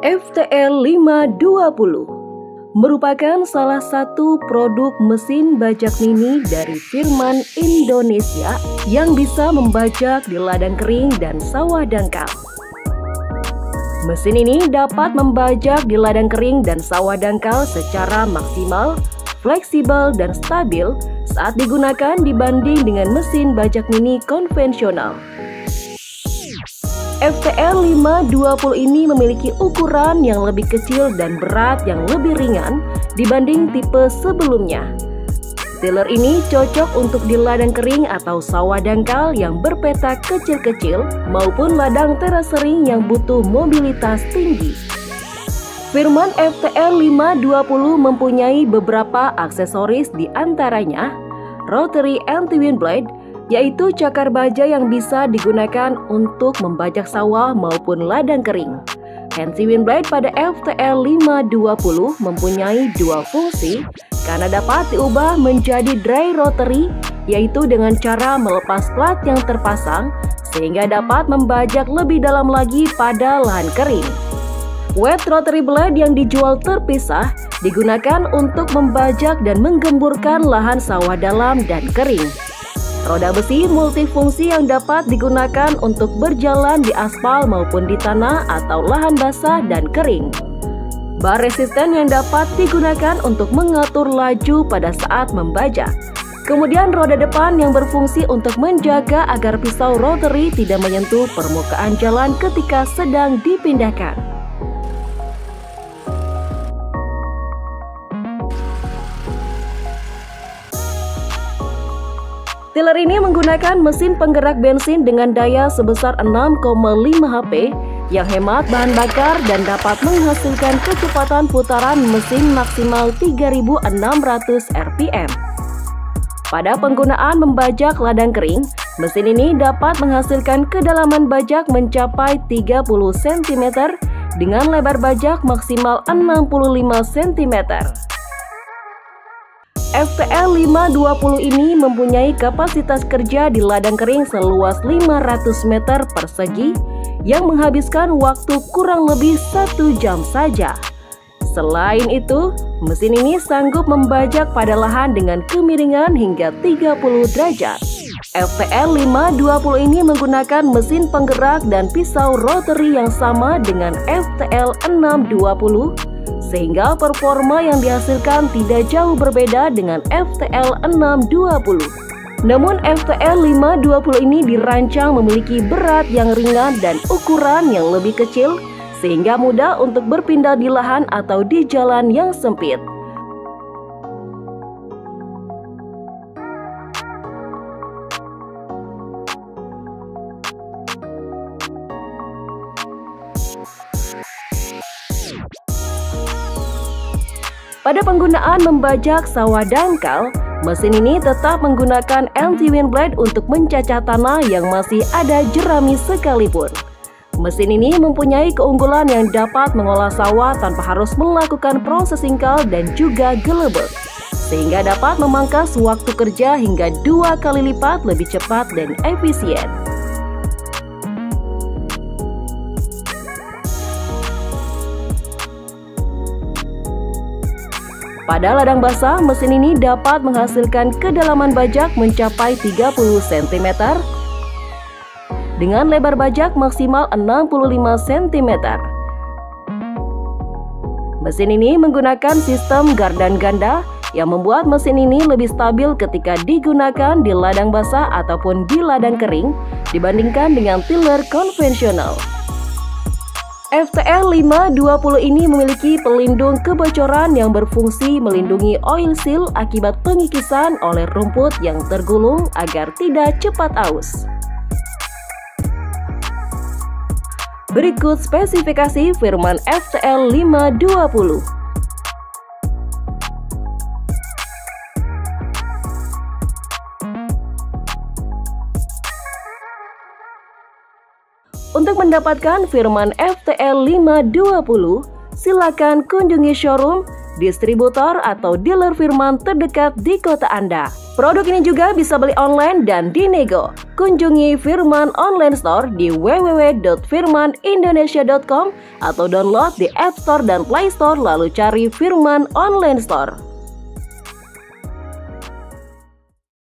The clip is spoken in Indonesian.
FTL 520 merupakan salah satu produk mesin bajak mini dari Firman Indonesia yang bisa membajak di ladang kering dan sawah dangkal. Mesin ini dapat membajak di ladang kering dan sawah dangkal secara maksimal, fleksibel, dan stabil saat digunakan dibanding dengan mesin bajak mini konvensional. FTL 520 ini memiliki ukuran yang lebih kecil dan berat yang lebih ringan dibanding tipe sebelumnya. Tiller ini cocok untuk di ladang kering atau sawah dangkal yang berpetak kecil-kecil maupun ladang terasering yang butuh mobilitas tinggi. Firman FTL 520 mempunyai beberapa aksesoris, di antaranya rotary anti-wind blade, yaitu cakar baja yang bisa digunakan untuk membajak sawah maupun ladang kering. Anti-wind blade pada FTL 520 mempunyai dua fungsi karena dapat diubah menjadi dry rotary, yaitu dengan cara melepas plat yang terpasang sehingga dapat membajak lebih dalam lagi pada lahan kering. Wet rotary blade yang dijual terpisah digunakan untuk membajak dan menggemburkan lahan sawah dalam dan kering. Roda besi multifungsi yang dapat digunakan untuk berjalan di aspal maupun di tanah atau lahan basah dan kering. Bar resisten yang dapat digunakan untuk mengatur laju pada saat membajak. Kemudian roda depan yang berfungsi untuk menjaga agar pisau rotary tidak menyentuh permukaan jalan ketika sedang dipindahkan. Tiller ini menggunakan mesin penggerak bensin dengan daya sebesar 6,5 HP yang hemat bahan bakar dan dapat menghasilkan kecepatan putaran mesin maksimal 3.600 rpm. Pada penggunaan membajak ladang kering, mesin ini dapat menghasilkan kedalaman bajak mencapai 30 cm dengan lebar bajak maksimal 65 cm. FTL 520 ini mempunyai kapasitas kerja di ladang kering seluas 500 meter persegi yang menghabiskan waktu kurang lebih 1 jam saja. Selain itu, mesin ini sanggup membajak pada lahan dengan kemiringan hingga 30 derajat. FTL 520 ini menggunakan mesin penggerak dan pisau rotary yang sama dengan FTL 620, sehingga performa yang dihasilkan tidak jauh berbeda dengan FTL 620. Namun FTL 520 ini dirancang memiliki berat yang ringan dan ukuran yang lebih kecil, sehingga mudah untuk berpindah di lahan atau di jalan yang sempit. Pada penggunaan membajak sawah dangkal, mesin ini tetap menggunakan anti-wind blade untuk mencacah tanah yang masih ada jerami sekalipun. Mesin ini mempunyai keunggulan yang dapat mengolah sawah tanpa harus melakukan proses singkal dan juga gelebek, sehingga dapat memangkas waktu kerja hingga 2 kali lipat lebih cepat dan efisien. Pada ladang basah, mesin ini dapat menghasilkan kedalaman bajak mencapai 30 cm dengan lebar bajak maksimal 65 cm. Mesin ini menggunakan sistem gardan ganda yang membuat mesin ini lebih stabil ketika digunakan di ladang basah ataupun di ladang kering dibandingkan dengan tiller konvensional. FTL 520 ini memiliki pelindung kebocoran yang berfungsi melindungi oil seal akibat pengikisan oleh rumput yang tergulung agar tidak cepat aus. Berikut spesifikasi Firman FTL 520. Untuk mendapatkan Firman FTL 520, silakan kunjungi showroom, distributor, atau dealer Firman terdekat di kota Anda. Produk ini juga bisa beli online dan dinego. Kunjungi Firman Online Store di www.firmanindonesia.com atau download di App Store dan Play Store lalu cari Firman Online Store.